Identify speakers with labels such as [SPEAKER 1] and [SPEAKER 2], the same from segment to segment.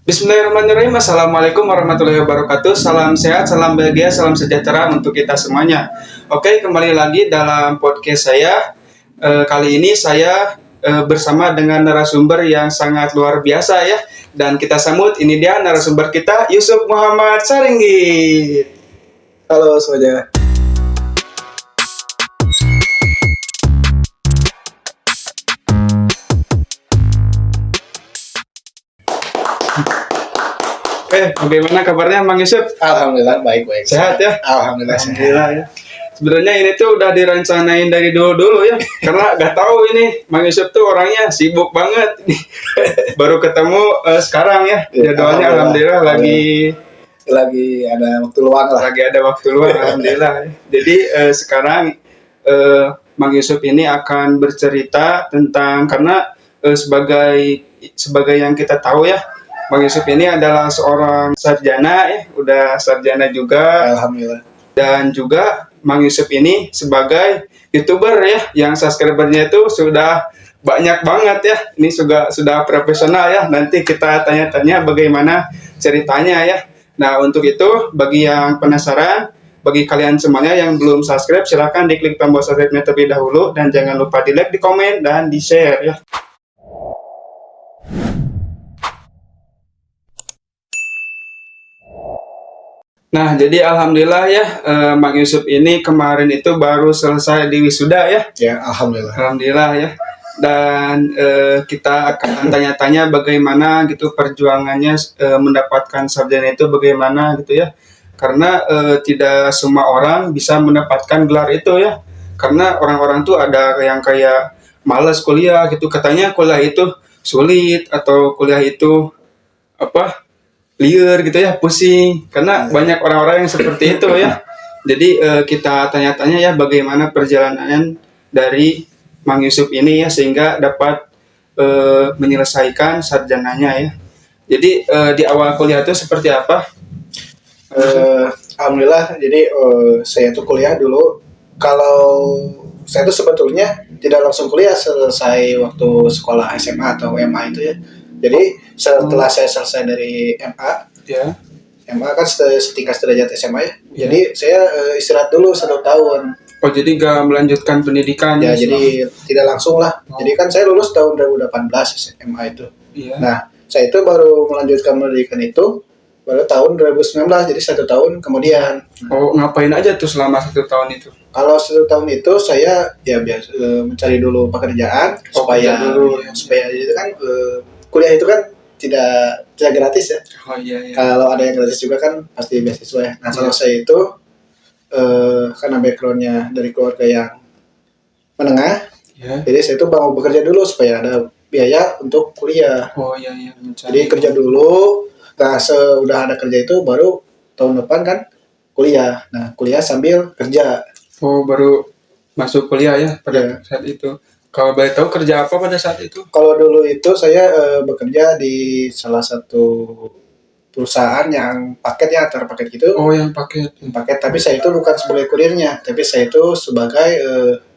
[SPEAKER 1] Bismillahirrahmanirrahim. Assalamualaikum warahmatullahi wabarakatuh. Salam sehat, salam bahagia, salam sejahtera untuk kita semuanya. Oke, kembali lagi dalam podcast saya. Kali ini saya bersama dengan narasumber yang sangat luar biasa ya. Dan kita sambut, ini dia narasumber kita, Yusuf Muhammad Saringgit.
[SPEAKER 2] Halo semuanya.
[SPEAKER 1] Bagaimana kabarnya Mang Yusuf?
[SPEAKER 2] Alhamdulillah baik-baik.
[SPEAKER 1] Sehat ya?
[SPEAKER 2] Alhamdulillah sehat.
[SPEAKER 1] Alhamdulillah ya. Sebenarnya ini tuh udah direncanain dari dulu-dulu ya. Karena gak tahu ini Mang Yusuf tuh orangnya sibuk banget. Baru ketemu sekarang ya.
[SPEAKER 2] Ya,
[SPEAKER 1] Jadwalnya alhamdulillah
[SPEAKER 2] lagi ada waktu luang lah.
[SPEAKER 1] lagi ada waktu luang alhamdulillah. Jadi sekarang Mang Yusuf ini akan bercerita tentang karena sebagai yang kita tahu ya, Mang Yusuf ini adalah seorang sarjana ya, udah sarjana juga.
[SPEAKER 2] Alhamdulillah.
[SPEAKER 1] Dan juga Mang Yusuf ini sebagai YouTuber ya, yang subscribernya itu sudah banyak banget ya. Ini sudah profesional ya. Nanti kita tanya-tanya bagaimana ceritanya ya. Nah, untuk itu bagi yang penasaran, bagi kalian semuanya yang belum subscribe, silahkan diklik tombol subscribe-nya terlebih dahulu dan jangan lupa di like, di komen, dan di share ya. Nah, jadi alhamdulillah ya, Mang Yusuf ini kemarin itu baru selesai di wisuda ya.
[SPEAKER 2] Ya, alhamdulillah.
[SPEAKER 1] Alhamdulillah ya. Dan kita akan tanya-tanya bagaimana gitu perjuangannya mendapatkan sarjana itu bagaimana gitu ya. Karena tidak semua orang bisa mendapatkan gelar itu ya. Karena orang-orang tuh ada yang kayak malas kuliah gitu. Katanya kuliah itu sulit atau kuliah itu apa? Liar gitu ya, pusing. Karena banyak orang-orang yang seperti itu ya. Jadi kita tanya-tanya ya bagaimana perjalanan dari Mang Yusuf ini ya sehingga dapat menyelesaikan sarjananya ya. Jadi di awal kuliah itu seperti apa?
[SPEAKER 2] Alhamdulillah. Jadi saya tuh kuliah dulu. Kalau saya tuh sebetulnya tidak langsung kuliah selesai waktu sekolah SMA atau MA itu ya. Jadi setelah saya selesai dari MA,
[SPEAKER 1] Ya.
[SPEAKER 2] MA kan setingkat derajat SMA ya.
[SPEAKER 1] Ya.
[SPEAKER 2] Jadi saya istirahat dulu 1 tahun.
[SPEAKER 1] Oh, jadi gak melanjutkan pendidikan
[SPEAKER 2] Ya, jadi tidak langsung lah. Jadi kan saya lulus tahun 2018 SMA itu.
[SPEAKER 1] Iya.
[SPEAKER 2] Nah, saya itu baru melanjutkan pendidikan itu baru tahun 2019, jadi 1 tahun kemudian.
[SPEAKER 1] Oh, ngapain aja tuh selama 1 tahun itu?
[SPEAKER 2] Kalau 1 tahun itu saya ya biasa mencari dulu pekerjaan supaya itu kan kuliah itu kan tidak gratis ya.
[SPEAKER 1] Oh iya iya.
[SPEAKER 2] Kalau ada yang gratis juga kan pasti beasiswa ya. Nah, kalau saya itu karena backgroundnya dari keluarga yang menengah,
[SPEAKER 1] Ya.
[SPEAKER 2] jadi saya itu mau bekerja dulu supaya ada biaya untuk kuliah.
[SPEAKER 1] Oh iya iya,
[SPEAKER 2] Jadi kerja dulu, nah sudah ada kerja itu baru tahun depan kan kuliah. Nah, kuliah sambil kerja.
[SPEAKER 1] Oh, baru masuk kuliah ya pada
[SPEAKER 2] Ya.
[SPEAKER 1] saat itu. Kalau boleh tahu kerja apa pada saat itu?
[SPEAKER 2] Kalau dulu itu saya bekerja di salah satu perusahaan yang paket ya, antar paket gitu.
[SPEAKER 1] Oh, yang paket.
[SPEAKER 2] Paket, tapi saya itu bukan sebagai kurirnya, tapi saya itu sebagai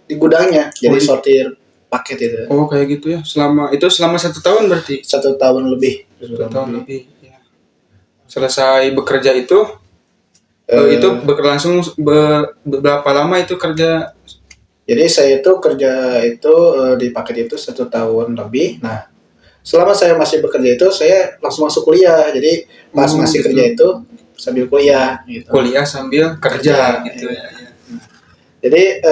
[SPEAKER 2] di gudangnya, jadi sortir paket itu.
[SPEAKER 1] Oh, kayak gitu ya. Selama 1 tahun berarti.
[SPEAKER 2] 1 tahun lebih.
[SPEAKER 1] 1 tahun lebih. Ya. Selesai bekerja itu itu berlangsung berapa lama itu kerja?
[SPEAKER 2] Jadi saya itu kerja itu di paket itu 1 tahun lebih. Nah, selama saya masih bekerja itu saya langsung masuk kuliah. Jadi pas masih
[SPEAKER 1] gitu.
[SPEAKER 2] kerja itu sambil kuliah gitu.
[SPEAKER 1] Kuliah sambil kerja gitu ya.
[SPEAKER 2] Jadi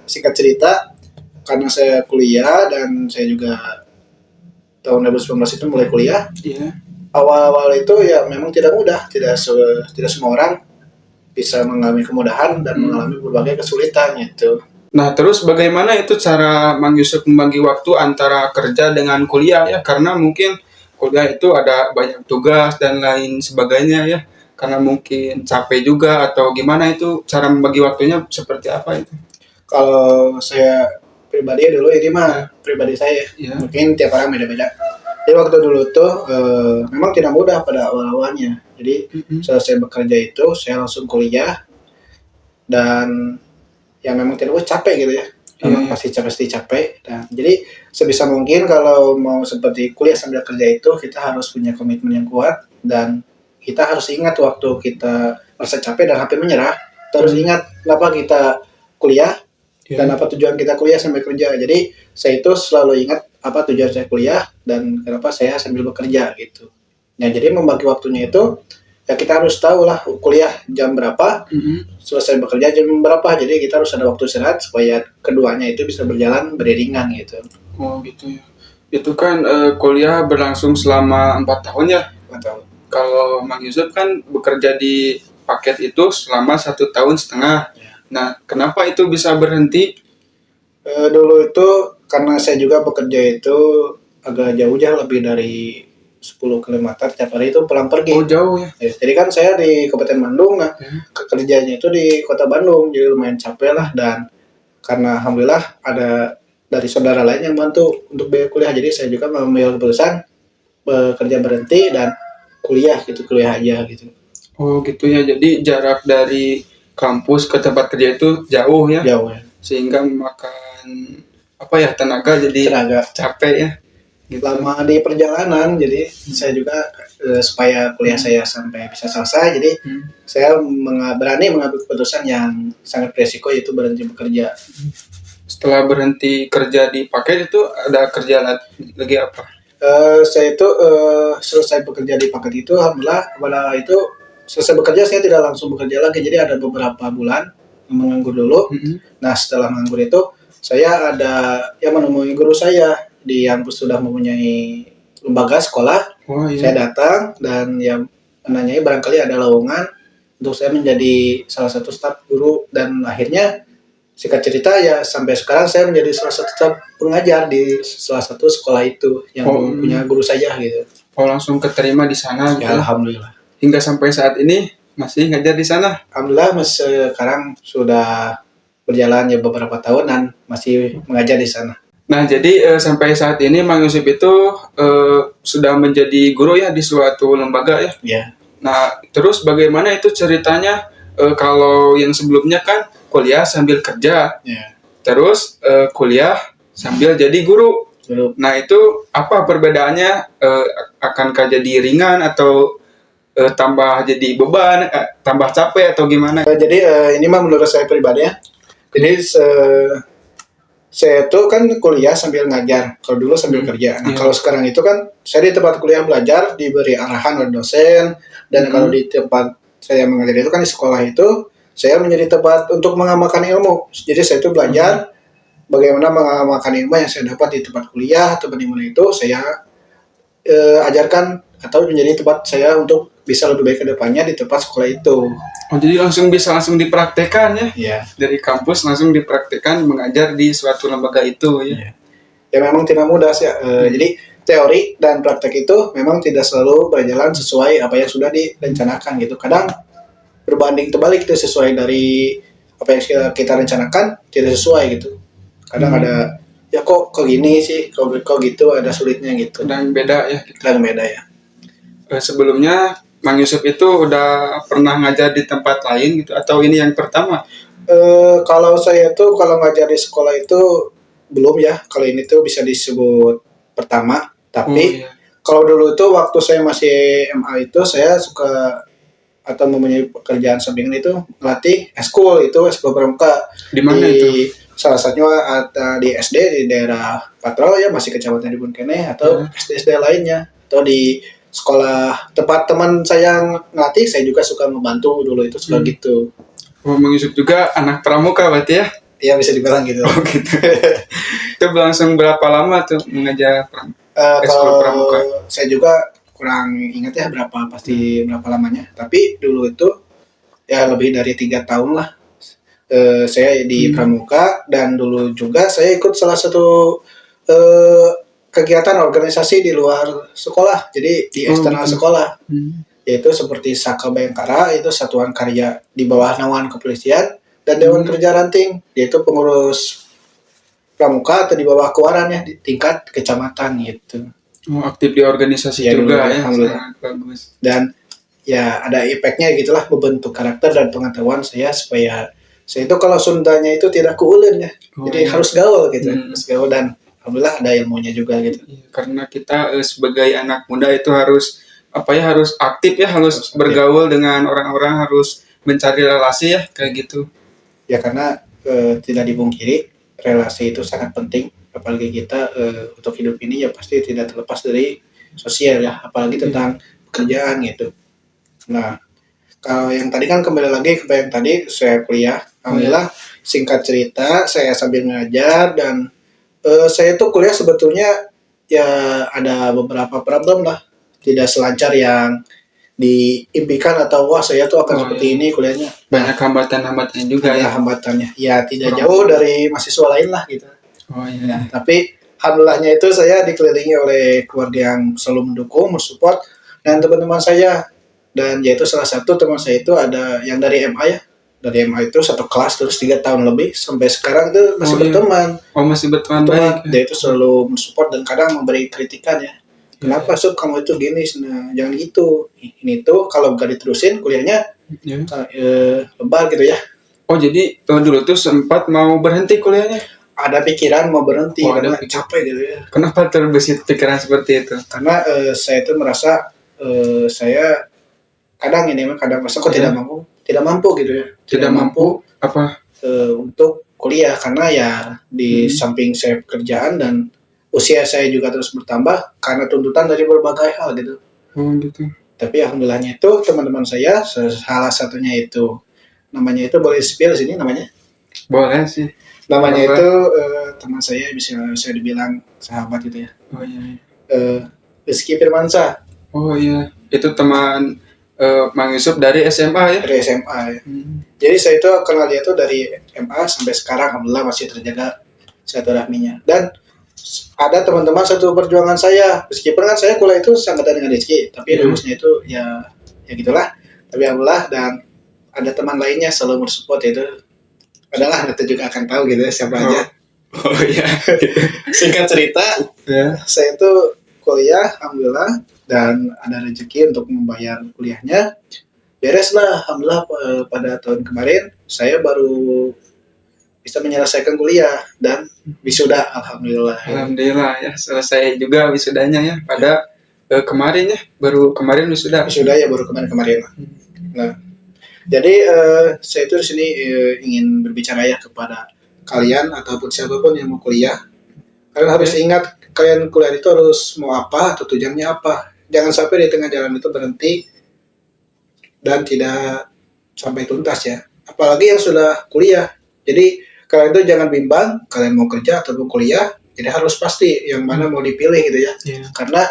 [SPEAKER 2] singkat cerita, karena saya kuliah dan saya juga tahun 2019 itu mulai kuliah.
[SPEAKER 1] Iya.
[SPEAKER 2] Awal-awal itu ya memang tidak mudah, tidak semua orang bisa mengalami kemudahan dan mengalami berbagai kesulitan gitu.
[SPEAKER 1] Nah, terus bagaimana itu cara Mang Yusuf membagi waktu antara kerja dengan kuliah ya? Karena mungkin kuliah itu ada banyak tugas dan lain sebagainya ya. Karena mungkin capek juga atau gimana itu cara membagi waktunya seperti apa itu?
[SPEAKER 2] Kalau saya pribadi dulu ini mah pribadi saya,
[SPEAKER 1] Ya.
[SPEAKER 2] mungkin tiap orang beda-beda. Jadi waktu dulu tuh memang tidak mudah pada awal-awalnya. Jadi selesai bekerja itu saya langsung kuliah dan ya memang tidak capek gitu ya. Memang pasti capek. Dan jadi sebisa mungkin kalau mau seperti kuliah sambil kerja itu kita harus punya komitmen yang kuat, dan kita harus ingat waktu kita merasa capek dan hampir menyerah, kita harus ingat kenapa kita kuliah dan apa tujuan kita kuliah sambil kerja. Jadi saya itu selalu ingat apa tujuan saya kuliah dan kenapa saya sambil bekerja gitu. Nah, jadi membagi waktunya itu ya kita harus tahu lah kuliah jam berapa, selesai bekerja jam berapa. Jadi kita harus ada waktu istirahat supaya keduanya itu bisa berjalan beriringan gitu.
[SPEAKER 1] Oh gitu ya. Itu kan kuliah berlangsung selama 4 tahun ya.
[SPEAKER 2] 4 tahun.
[SPEAKER 1] Kalau Mang Yusuf kan bekerja di paket itu selama 1,5 tahun. Nah, kenapa itu bisa berhenti?
[SPEAKER 2] Dulu itu karena saya juga bekerja itu agak jauh lebih dari 10 kilometer tiap hari itu pulang pergi.
[SPEAKER 1] Oh jauh ya.
[SPEAKER 2] Jadi kan saya di Kabupaten Bandung, nah kerjanya itu di Kota Bandung, jadi lumayan capek lah. Dan karena alhamdulillah ada dari saudara lain yang bantu untuk biaya kuliah, jadi saya juga mengambil keputusan bekerja berhenti dan kuliah aja gitu.
[SPEAKER 1] Oh gitu ya. Jadi jarak dari kampus ke tempat kerja itu jauh ya.
[SPEAKER 2] Jauh ya.
[SPEAKER 1] Sehingga memakan tenaga, jadi capek ya. Gitu.
[SPEAKER 2] Lama di perjalanan, jadi saya juga supaya kuliah saya sampai bisa selesai, jadi saya berani mengambil keputusan yang sangat beresiko, yaitu berhenti bekerja.
[SPEAKER 1] Setelah berhenti kerja di paket itu ada kerja lagi apa?
[SPEAKER 2] Saya itu selesai bekerja di paket itu, alhamdulillah pada itu selesai bekerja saya tidak langsung bekerja lagi, jadi ada beberapa bulan menganggur dulu. Nah, setelah menganggur itu saya ada menemui guru saya di yang sudah mempunyai lembaga sekolah. Saya datang dan menanyai barangkali ada lowongan untuk saya menjadi salah satu staf guru, dan akhirnya singkat cerita ya sampai sekarang saya menjadi salah satu staf pengajar di salah satu sekolah itu yang punya guru saya gitu.
[SPEAKER 1] Oh, langsung keterima di sana gitu.
[SPEAKER 2] Ya, alhamdulillah.
[SPEAKER 1] Hingga sampai saat ini masih ngajar di sana?
[SPEAKER 2] Alhamdulillah sekarang sudah berjalan beberapa tahun dan masih mengajar di sana.
[SPEAKER 1] Nah, jadi sampai saat ini Mang Yusuf itu sudah menjadi guru ya di suatu lembaga ya?
[SPEAKER 2] Iya.
[SPEAKER 1] Nah, terus bagaimana itu ceritanya kalau yang sebelumnya kan kuliah sambil kerja, terus kuliah sambil jadi guru. Nah, itu apa perbedaannya? Akankah jadi ringan atau tambah jadi beban, tambah capek atau gimana?
[SPEAKER 2] Jadi ini mah menurut saya pribadi ya. Jadi saya tuh kan kuliah sambil ngajar, kalau dulu sambil kerja. Nah, kalau sekarang itu kan saya di tempat kuliah belajar, diberi arahan oleh dosen, dan kalau di tempat saya mengajar itu kan di sekolah itu, saya menjadi tempat untuk mengamalkan ilmu. Jadi saya itu belajar bagaimana mengamalkan ilmu yang saya dapat di tempat kuliah atau di mana itu, saya ajarkan atau menjadi tempat saya untuk bisa lebih baik ke depannya di tempat sekolah itu.
[SPEAKER 1] Oh, jadi langsung dipraktekkan ya?
[SPEAKER 2] Iya.
[SPEAKER 1] Dari kampus langsung dipraktekkan mengajar di suatu lembaga itu ya?
[SPEAKER 2] Ya memang tidak mudah sih. Jadi teori dan praktek itu memang tidak selalu berjalan sesuai apa yang sudah direncanakan gitu. Kadang berbanding terbalik itu, sesuai dari apa yang kita rencanakan tidak sesuai gitu. Kadang ada ya kok gini sih, kok gitu, ada sulitnya gitu.
[SPEAKER 1] Dan beda ya?
[SPEAKER 2] Dan beda ya.
[SPEAKER 1] Sebelumnya Mang Yusuf itu udah pernah ngajar di tempat lain gitu atau ini yang pertama?
[SPEAKER 2] Kalau saya tuh kalau ngajar di sekolah itu belum ya. Kalau ini tuh bisa disebut pertama. Tapi kalau dulu tuh waktu saya masih MA itu saya suka atau mempunyai pekerjaan sampingan itu melatih eskul pramuka.
[SPEAKER 1] Di mana itu?
[SPEAKER 2] Salah satunya ada di SD di daerah Patrol ya, masih Kecamatan Dibunkene, atau SD-SD lainnya, atau di sekolah tempat teman saya ngelatih, saya juga suka membantu dulu itu, suka gitu.
[SPEAKER 1] Oh, Mang Yusuf juga anak pramuka berarti ya?
[SPEAKER 2] Iya, bisa dibilang gitu.
[SPEAKER 1] Oh gitu. Itu berlangsung berapa lama tuh mengajar
[SPEAKER 2] kalau
[SPEAKER 1] pramuka?
[SPEAKER 2] Saya juga kurang ingat ya berapa lamanya. Tapi dulu itu ya lebih dari 3 tahun lah. Saya di pramuka, dan dulu juga saya ikut salah satu kegiatan organisasi di luar sekolah, jadi di eksternal sekolah, yaitu seperti Saka Bayangkara, itu satuan karya di bawah naungan kepolisian, dan Dewan Kerja Ranting, yaitu pengurus pramuka atau di bawah kewaran ya di tingkat kecamatan gitu.
[SPEAKER 1] Oh, aktif di organisasi ya, juga ya, sangat bagus.
[SPEAKER 2] Dan ya ada efeknya gitulah, membentuk karakter dan pengetahuan saya, supaya saya itu kalau Sundanya itu tidak kuulen ya, jadi harus gaul gitu, harus gaul, dan alhamdulillah ada ilmunya juga gitu.
[SPEAKER 1] Iya, karena kita sebagai anak muda itu harus apa ya, harus aktif ya, harus
[SPEAKER 2] Harus aktif.
[SPEAKER 1] bergaul dengan orang-orang, harus mencari relasi ya kayak gitu.
[SPEAKER 2] Ya karena tidak dipungkiri relasi itu sangat penting, apalagi kita untuk hidup ini ya pasti tidak terlepas dari sosial ya, apalagi tentang pekerjaan gitu. Nah, kalau yang tadi kan kembali lagi ke yang tadi saya kuliah, alhamdulillah singkat cerita saya sambil ngajar dan saya tuh kuliah sebetulnya ya ada beberapa problem lah, tidak selancar yang diimpikan atau wah saya tuh akan seperti ini kuliahnya.
[SPEAKER 1] Banyak hambatan-hambatannya juga
[SPEAKER 2] Ada
[SPEAKER 1] ya.
[SPEAKER 2] hambatannya. Ya tidak jauh dari mahasiswa lain lah gitu.
[SPEAKER 1] Oh iya.
[SPEAKER 2] Tapi alhamdulillahnya itu saya dikelilingi oleh keluarga yang selalu mendukung, mensupport dan teman-teman saya. Dan yaitu salah satu teman saya itu ada yang dari MA ya. Dari MA itu satu kelas terus 3 tahun lebih sampai sekarang itu masih
[SPEAKER 1] Oh, iya.
[SPEAKER 2] berteman.
[SPEAKER 1] Oh masih berteman
[SPEAKER 2] Teman,
[SPEAKER 1] baik.
[SPEAKER 2] dia itu selalu mensupport dan kadang memberi kritikan ya. Kenapa Sub kamu itu gini? Nah, jangan gitu. Ini tuh kalau gak diterusin kuliahnya
[SPEAKER 1] Ya.
[SPEAKER 2] lebar gitu ya.
[SPEAKER 1] Oh jadi dulu tuh sempat mau berhenti kuliahnya.
[SPEAKER 2] Ada pikiran mau berhenti
[SPEAKER 1] Oh, ada
[SPEAKER 2] karena
[SPEAKER 1] pikiran.
[SPEAKER 2] capek gitu ya.
[SPEAKER 1] Kenapa terbesit pikiran seperti itu?
[SPEAKER 2] Karena saya itu merasa saya kadang merasa kok tidak mampu gitu ya.
[SPEAKER 1] Tidak mampu apa?
[SPEAKER 2] Untuk kuliah karena ya di samping saya pekerjaan dan usia saya juga terus bertambah karena tuntutan dari berbagai hal gitu.
[SPEAKER 1] Oh gitu.
[SPEAKER 2] Tapi alhamdulillahnya itu teman-teman saya salah satunya itu namanya itu boleh spill sini namanya.
[SPEAKER 1] Boleh sih.
[SPEAKER 2] Namanya
[SPEAKER 1] Apa?
[SPEAKER 2] itu teman saya bisa saya dibilang sahabat gitu ya.
[SPEAKER 1] Oh iya.
[SPEAKER 2] Rizky Firmansyah
[SPEAKER 1] Oh iya. Itu teman Mang Yusuf dari SMA ya.
[SPEAKER 2] dari SMA ya. Jadi saya itu kenal dia tuh dari MA sampai sekarang alhamdulillah masih terjaga silaturahminya. Dan ada teman-teman satu perjuangan saya, meskipun kan saya kuliah itu seangkatan dengan Rizky, tapi lulusnya itu ya gitulah. Tapi alhamdulillah dan ada teman lainnya selalu mensupport itu. Adalah nanti juga akan tahu gitu ya siapa aja.
[SPEAKER 1] Oh iya.
[SPEAKER 2] Singkat cerita,
[SPEAKER 1] Ya.
[SPEAKER 2] saya itu kuliah alhamdulillah dan ada rezeki untuk membayar kuliahnya. Bereslah alhamdulillah pada tahun kemarin saya baru bisa menyelesaikan kuliah dan wisuda alhamdulillah.
[SPEAKER 1] Alhamdulillah ya selesai juga wisudanya ya pada kemarin ya, baru kemarin wisuda.
[SPEAKER 2] Wisuda ya baru kemarin. Nah, jadi saya itu di sini ingin berbicara ya kepada kalian ataupun siapapun yang mau kuliah. Kalian harus ingat kalian kuliah itu harus mau apa atau tujuannya apa. Jangan sampai di tengah jalan itu berhenti dan tidak sampai tuntas ya. Apalagi yang sudah kuliah. Jadi kalian itu jangan bimbang, kalian mau kerja ataupun kuliah, jadi harus pasti yang mana mau dipilih gitu ya.
[SPEAKER 1] Iya.
[SPEAKER 2] Karena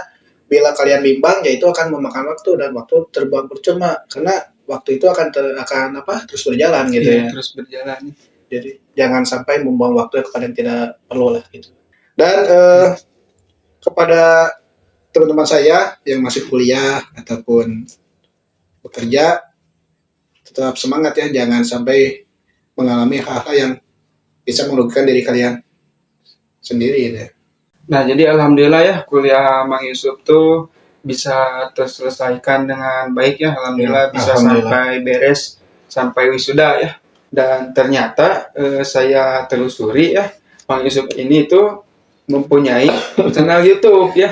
[SPEAKER 2] bila kalian bimbang, ya itu akan memakan waktu dan waktu terbang percuma. Karena waktu itu akan terus berjalan gitu
[SPEAKER 1] Iya,
[SPEAKER 2] ya.
[SPEAKER 1] terus berjalan.
[SPEAKER 2] Jadi jangan sampai membuang waktu yang kalian tidak perlu lah gitu. Dan kepada teman-teman saya yang masih kuliah ataupun bekerja, tetap semangat ya, jangan sampai mengalami hal-hal yang bisa merugikan diri kalian sendiri gitu ya.
[SPEAKER 1] Nah, jadi alhamdulillah ya kuliah Mang Yusuf tuh bisa terselesaikan dengan baik ya. Alhamdulillah
[SPEAKER 2] Ya,
[SPEAKER 1] bisa
[SPEAKER 2] alhamdulillah.
[SPEAKER 1] sampai beres, sampai wisuda ya. Dan ternyata saya telusuri ya, Mang Yusuf ini tuh mempunyai channel YouTube ya.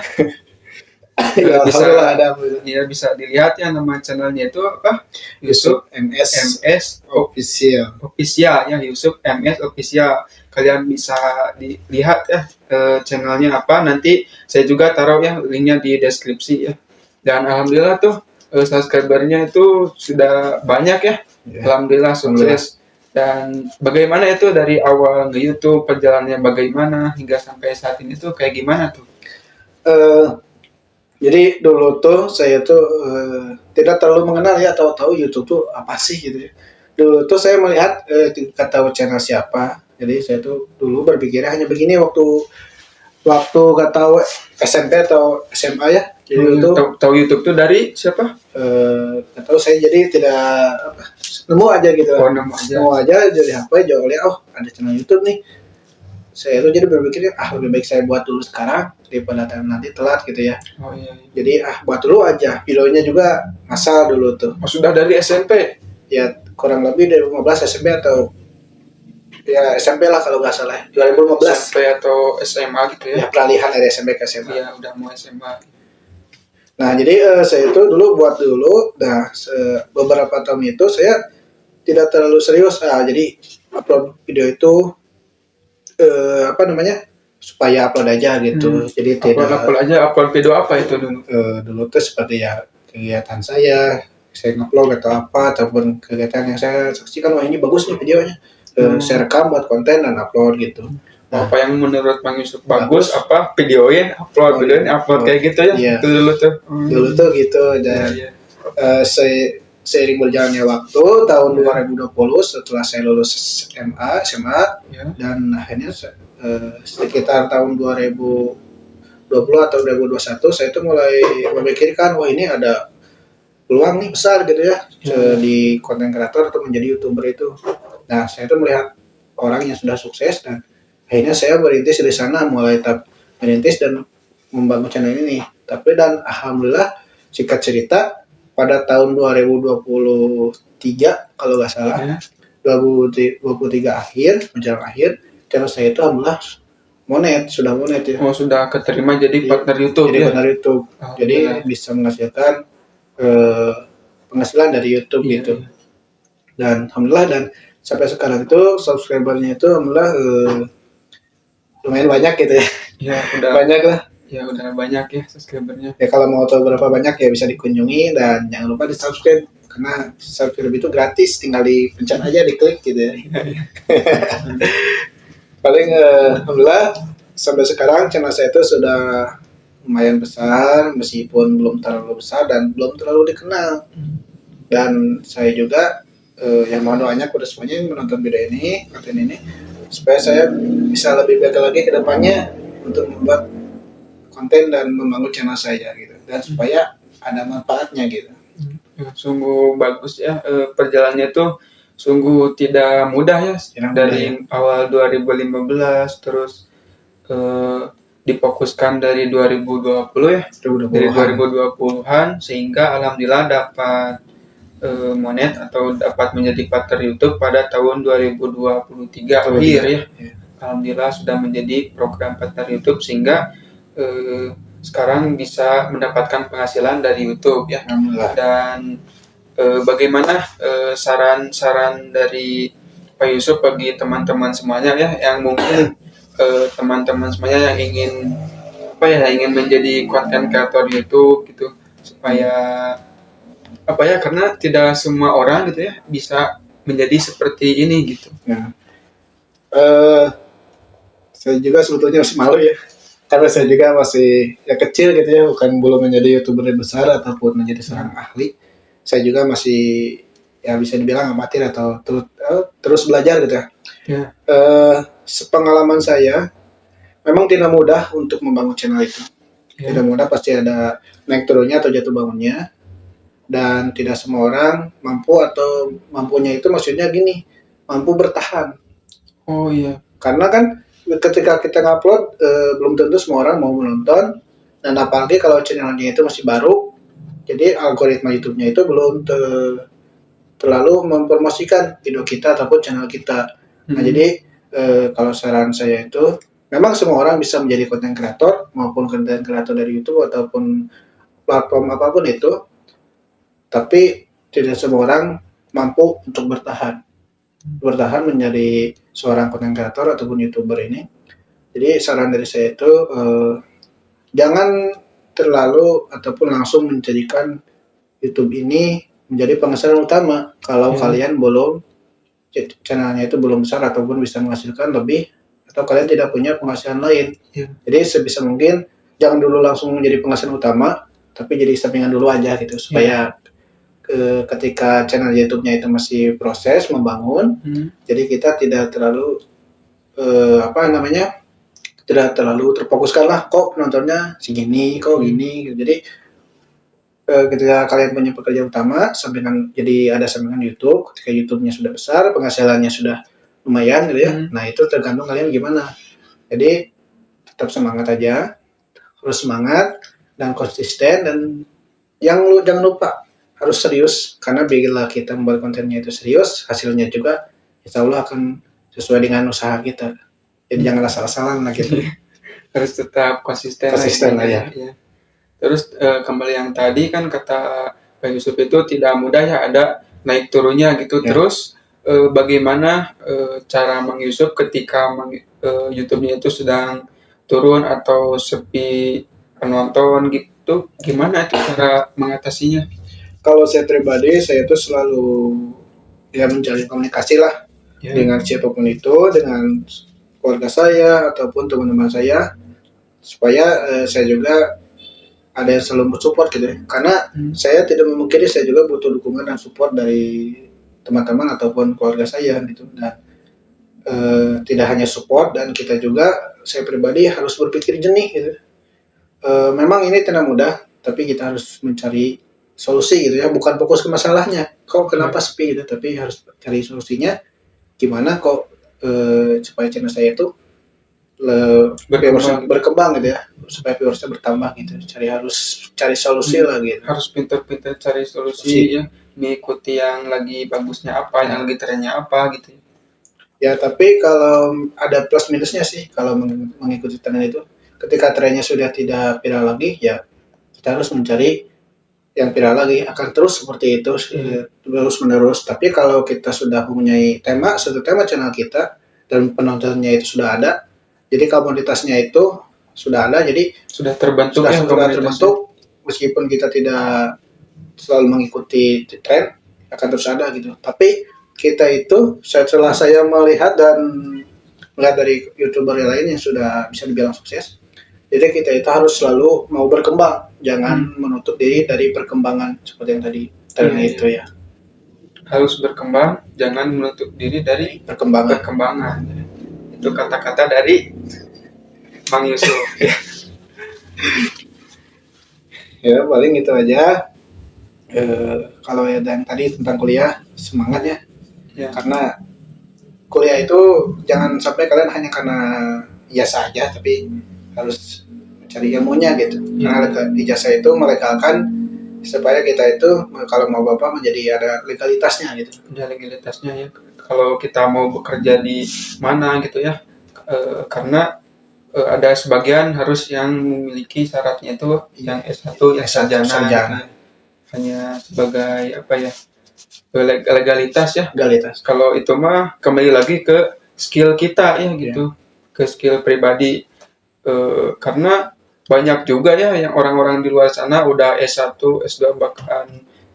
[SPEAKER 2] Ya,
[SPEAKER 1] bisa
[SPEAKER 2] alhamdulillah ada
[SPEAKER 1] ya bisa dilihat ya, nama channelnya itu apa? Yusuf
[SPEAKER 2] MS
[SPEAKER 1] MS
[SPEAKER 2] Official.
[SPEAKER 1] Official ya, Yusuf MS Official. Kalian bisa dilihat ya channelnya apa, nanti saya juga taruh ya linknya di deskripsi ya. Dan alhamdulillah tuh subscribernya itu sudah banyak ya.
[SPEAKER 2] Ya.
[SPEAKER 1] Alhamdulillah sukses. Dan bagaimana itu dari awal nge YouTube, perjalanannya bagaimana hingga sampai saat ini tuh kayak gimana tuh?
[SPEAKER 2] Jadi dulu tuh saya tuh tidak terlalu mengenal ya atau tahu YouTube tuh apa sih gitu ya. Dulu tuh saya melihat tidak tahu channel siapa. Jadi saya tuh dulu berpikirnya hanya begini waktu gak tahu SMP atau SMA ya. Jadi itu
[SPEAKER 1] tahu YouTube tuh dari siapa?
[SPEAKER 2] gak tahu saya jadi tidak nemu aja gitu.
[SPEAKER 1] Oh, nemu aja.
[SPEAKER 2] Nemu aja dari HP jual lihat oh ada channel YouTube nih. Saya tuh jadi berpikir lebih baik saya buat dulu sekarang daripada nanti telat gitu ya.
[SPEAKER 1] Oh iya.
[SPEAKER 2] Jadi buat dulu aja. Videonya juga ngasal dulu tuh.
[SPEAKER 1] Oh, sudah dari SMP?
[SPEAKER 2] Ya kurang lebih dari 15 SMP atau ya SMP lah kalau nggak salah 2015
[SPEAKER 1] SMP atau SMA gitu
[SPEAKER 2] ya,
[SPEAKER 1] ya.
[SPEAKER 2] peralihan dari SMP ke SMA.
[SPEAKER 1] Iya, udah mau SMA.
[SPEAKER 2] Nah jadi saya itu dulu buat dulu, nah beberapa tahun itu saya tidak terlalu serius, jadi upload video itu apa namanya, supaya upload aja gitu. Jadi tidak
[SPEAKER 1] Upload aja, upload video apa itu dulu?
[SPEAKER 2] dulu tuh seperti ya kegiatan saya ngupload atau apa, ataupun kegiatan yang saya saksikan, wah ini bagus nih videonya, saya rekam buat konten dan upload gitu. Nah,
[SPEAKER 1] Apa yang menurut Bang Yusuf bagus, apa videoin, upload kayak gitu ya?
[SPEAKER 2] Iya.
[SPEAKER 1] Itu dulu tuh.
[SPEAKER 2] Dulu tuh gitu. Dan
[SPEAKER 1] Iya.
[SPEAKER 2] seiring berjalannya waktu tahun 2020 setelah saya lulus SMA
[SPEAKER 1] Ya.
[SPEAKER 2] dan akhirnya sekitar tahun 2020 atau 2021 saya itu mulai memikirkan, wah ini ada peluang nih besar gitu ya, di konten kreator atau menjadi YouTuber itu. Nah, saya itu melihat orang yang sudah sukses dan akhirnya saya merintis di sana, mulai merintis dan membangun channel ini. Tapi dan alhamdulillah, singkat cerita, pada tahun 2023 kalau nggak salah,
[SPEAKER 1] Ya.
[SPEAKER 2] 2023 menjelang akhir, channel saya itu alhamdulillah sudah monet ya.
[SPEAKER 1] Oh, sudah keterima jadi partner YouTube
[SPEAKER 2] Jadi
[SPEAKER 1] ya?
[SPEAKER 2] partner YouTube. Jadi bisa menghasilkan penghasilan dari YouTube
[SPEAKER 1] Iya,
[SPEAKER 2] gitu.
[SPEAKER 1] iya.
[SPEAKER 2] Dan alhamdulillah, dan sampai sekarang itu subscribernya itu alhamdulillah lumayan banyak gitu ya.
[SPEAKER 1] Ya, udah
[SPEAKER 2] Banyak lah.
[SPEAKER 1] Ya, udah banyak ya subscribernya.
[SPEAKER 2] Ya kalau mau tahu berapa banyak ya bisa dikunjungi, dan jangan lupa di subscribe karena subscribe itu gratis, tinggal dipencet aja, diklik gitu ya. Paling alhamdulillah sampai sekarang channel saya itu sudah lumayan besar, meskipun belum terlalu besar dan belum terlalu dikenal. Dan saya juga yang mohon doanya kepada semuanya yang menonton video ini, konten ini, supaya saya bisa lebih baik lagi ke depannya untuk membuat konten dan membangun channel saya gitu, dan supaya ada manfaatnya gitu.
[SPEAKER 1] Ya, sungguh bagus ya, perjalanannya tuh sungguh tidak mudah ya. Dari awal 2015 terus difokuskan dari 2020 ya, dari 2020-an, sehingga alhamdulillah dapat monet atau dapat menjadi partner YouTube pada tahun 2023 akhir ya. Alhamdulillah sudah menjadi program partner YouTube, sehingga sekarang bisa mendapatkan penghasilan dari YouTube ya. Dan bagaimana saran-saran dari Pak Yusuf bagi teman-teman semuanya ya, yang mungkin teman-teman semuanya yang ingin menjadi konten kreator YouTube gitu, supaya karena tidak semua orang gitu ya bisa menjadi seperti ini gitu.
[SPEAKER 2] Nah, saya juga sebetulnya masih malu ya, karena saya juga masih kecil gitu ya, belum menjadi YouTuber yang besar ataupun menjadi seorang ahli. Saya juga masih ya bisa dibilang amatir atau terus belajar gitu ya. Sepengalaman saya, memang tidak mudah untuk membangun channel itu. Tidak mudah, pasti ada naik turunnya atau jatuh bangunnya, dan tidak semua orang mampu, atau mampunya itu maksudnya gini, mampu bertahan.
[SPEAKER 1] Oh iya.
[SPEAKER 2] Karena kan ketika kita ngupload belum tentu semua orang mau menonton, dan apalagi kalau channelnya itu masih baru, jadi algoritma YouTube-nya itu belum terlalu mempromosikan video kita ataupun channel kita. Nah jadi kalau saran saya itu, memang semua orang bisa menjadi konten kreator, maupun konten kreator dari YouTube ataupun platform apapun itu, tapi tidak semua orang mampu untuk bertahan menjadi seorang konten kreator ataupun YouTuber ini. Jadi saran dari saya itu jangan terlalu ataupun langsung menjadikan YouTube ini menjadi penghasilan utama kalau kalian belum, channelnya itu belum besar ataupun bisa menghasilkan lebih, atau kalian tidak punya penghasilan lain. Jadi sebisa mungkin jangan dulu langsung menjadi penghasilan utama, tapi jadi sampingan dulu aja gitu, supaya ketika channel YouTube-nya itu masih proses membangun, jadi kita tidak terlalu tidak terlalu terfokuskan lah, kok penontonnya segini, kok gini gitu. Jadi ketika kalian punya pekerjaan utama, jadi ada sampingan YouTube, ketika YouTube-nya sudah besar, penghasilannya sudah lumayan gitu ya. Nah itu tergantung kalian gimana. Jadi tetap semangat aja, harus semangat dan konsisten, dan jangan lupa harus serius, karena bila kita membuat kontennya itu serius, hasilnya juga insya Allah akan sesuai dengan usaha kita. Jadi jangan asal-asalan lah gitu.
[SPEAKER 1] Harus tetap konsisten,
[SPEAKER 2] Konsisten lah,
[SPEAKER 1] ya. Terus kembali yang tadi kan kata Pak Yusuf itu tidak mudah ya, ada naik turunnya gitu.
[SPEAKER 2] Ya.
[SPEAKER 1] Terus bagaimana cara Mang Yusuf ketika YouTube-nya itu sedang turun atau sepi penonton gitu, gimana itu cara mengatasinya?
[SPEAKER 2] Kalau saya pribadi, saya itu selalu ya mencari komunikasi lah dengan siapapun itu, dengan keluarga saya ataupun teman-teman saya, supaya saya juga ada yang selalu support gitu ya. Karena saya tidak memungkiri saya juga butuh dukungan dan support dari teman-teman ataupun keluarga saya gitu. Dan tidak hanya support, dan kita juga, saya pribadi harus berpikir jernih gitu. Memang ini tidak mudah, tapi kita harus mencari solusi gitu ya, bukan fokus ke masalahnya kok kenapa sepi gitu, tapi harus cari solusinya gimana kok supaya channel saya itu berkembang gitu ya, supaya viewersnya bertambah gitu. Harus cari solusi lah gitu.
[SPEAKER 1] Harus pintar-pintar cari solusi ya, mengikuti yang lagi bagusnya apa, yang lagi trennya apa gitu
[SPEAKER 2] ya. Tapi kalau ada plus minusnya sih kalau mengikuti tren itu. Ketika trennya sudah tidak viral lagi, ya kita harus mencari yang viral lagi, akan terus seperti itu terus menerus. Tapi kalau kita sudah mempunyai satu tema channel kita dan penontonnya itu sudah ada, jadi komunitasnya itu sudah ada, jadi
[SPEAKER 1] sudah terbentuk,
[SPEAKER 2] meskipun kita tidak selalu mengikuti tren, akan terus ada gitu. Tapi kita itu setelah saya melihat dan melihat dari YouTuber yang lain yang sudah bisa dibilang sukses, jadi kita itu harus selalu mau berkembang, jangan menutup diri dari perkembangan seperti yang tadi itu ya.
[SPEAKER 1] Harus berkembang, jangan menutup diri dari perkembangan. Itu kata-kata dari Mang Yusuf.
[SPEAKER 2] Ya paling itu aja. Kalau yang tadi tentang kuliah, semangat ya. Karena kuliah itu jangan sampai kalian hanya karena ijazah aja, tapi harus mencari ilmunya gitu. Karena ijazah itu melegalkan supaya kita itu kalau mau bapak menjadi ada legalitasnya gitu.
[SPEAKER 1] Ada legalitasnya ya. Kalau kita mau bekerja di mana gitu ya, karena ada sebagian harus yang memiliki syaratnya itu yang S1, yang sarjana. Hanya sebagai apa ya, legalitas ya.
[SPEAKER 2] Legalitas.
[SPEAKER 1] Kalau itu mah kembali lagi ke skill kita ya gitu, ke skill pribadi. Karena banyak juga ya yang orang-orang di luar sana udah S1, S2 bahkan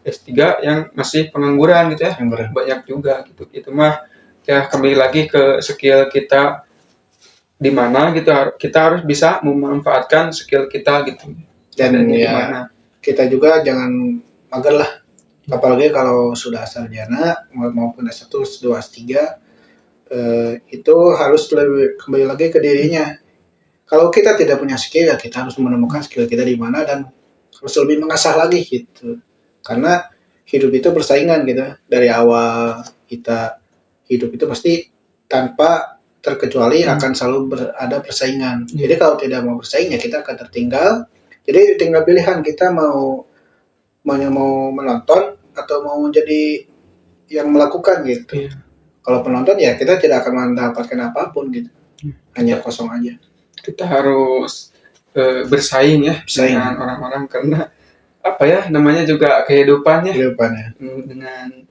[SPEAKER 1] S3 yang masih pengangguran gitu ya. Banyak juga gitu. Itu mah ya kembali lagi ke skill kita di mana gitu, kita harus bisa memanfaatkan skill kita gitu.
[SPEAKER 2] Dan ya kita juga jangan mager lah. Apalagi kalau sudah sarjana maupun S1, S2, S3 itu harus kembali lagi ke dirinya. Kalau kita tidak punya skill, ya kita harus menemukan skill kita di mana dan harus lebih mengasah lagi gitu. Karena hidup itu bersaingan gitu. Dari awal kita hidup itu pasti tanpa terkecuali akan selalu ada persaingan. Jadi kalau tidak mau bersaing ya kita akan tertinggal. Jadi tinggal pilihan kita mau menonton atau mau jadi yang melakukan gitu. Kalau penonton ya kita tidak akan mendapatkan apapun gitu. Hanya kosong aja.
[SPEAKER 1] Kita harus bersaing ya dengan orang-orang, karena apa ya namanya juga kehidupan ya. Dengan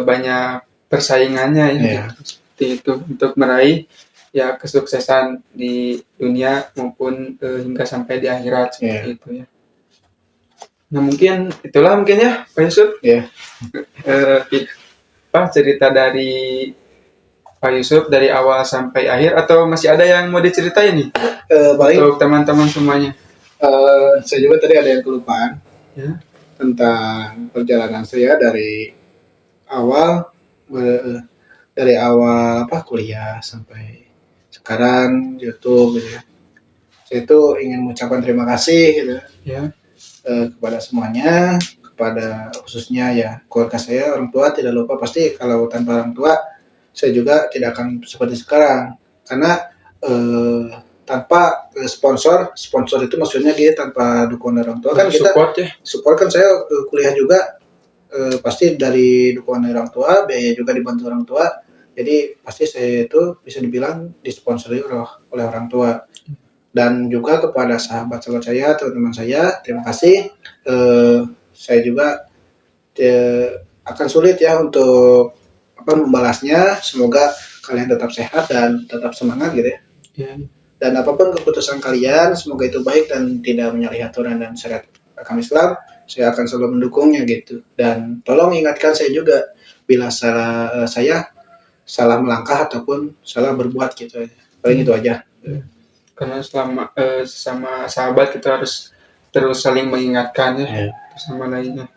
[SPEAKER 1] banyak persaingannya ya. Seperti itu untuk meraih ya kesuksesan di dunia maupun hingga sampai di akhirat seperti itu ya. Nah mungkin itulah ya Pak Yusuf. Cerita dari Pak Yusuf dari awal sampai akhir, atau masih ada yang mau diceritain nih untuk teman-teman semuanya?
[SPEAKER 2] Saya juga tadi ada yang kelupaan tentang perjalanan saya dari awal kuliah sampai sekarang YouTube gitu ya. Saya itu ingin mengucapkan terima kasih gitu kepada semuanya, kepada khususnya ya keluarga saya, orang tua. Tidak lupa, pasti kalau tanpa orang tua saya juga tidak akan seperti sekarang, karena tanpa sponsor itu maksudnya gitu, tanpa dukungan orang tua kan kita support kan. Saya kuliah juga pasti dari dukungan dari orang tua, biaya juga dibantu orang tua Jadi pasti saya itu bisa dibilang disponsori oleh orang tua. Dan juga kepada sahabat-sahabat saya, teman-teman saya, terima kasih. Saya juga akan sulit ya untuk membalasnya. Semoga kalian tetap sehat dan tetap semangat gitu ya.
[SPEAKER 1] Ya.
[SPEAKER 2] Dan apapun keputusan kalian, semoga itu baik dan tidak menyalahi aturan dan syariat agama Islam. Saya akan selalu mendukungnya gitu. Dan tolong ingatkan saya juga bila saya salah melangkah ataupun salah berbuat gitu aja. Paling itu aja.
[SPEAKER 1] Karena sesama sahabat kita harus terus saling mengingatkan ya sama lainnya.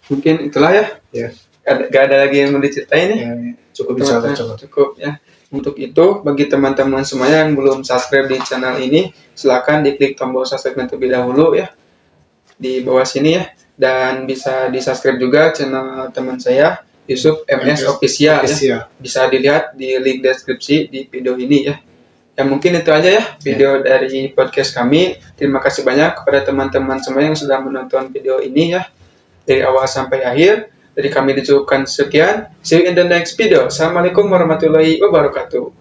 [SPEAKER 1] Mungkin itulah ya.
[SPEAKER 2] Ya.
[SPEAKER 1] Gak ada lagi yang mau diceritain ya.
[SPEAKER 2] Cukup bisa
[SPEAKER 1] Cukup ya. Untuk itu, bagi teman-teman semuanya yang belum subscribe di channel ini, silakan diklik tombol subscribe terlebih dahulu ya di bawah sini ya, dan bisa di subscribe juga channel teman saya Yusuf MS Official ya. Bisa dilihat di link deskripsi di video ini ya. Ya mungkin itu aja ya video dari podcast kami. Terima kasih banyak kepada teman-teman semua yang sudah menonton video ini ya dari awal sampai akhir. Dari kami dicukupkan sekian. See you in the next video. Assalamualaikum warahmatullahi wabarakatuh.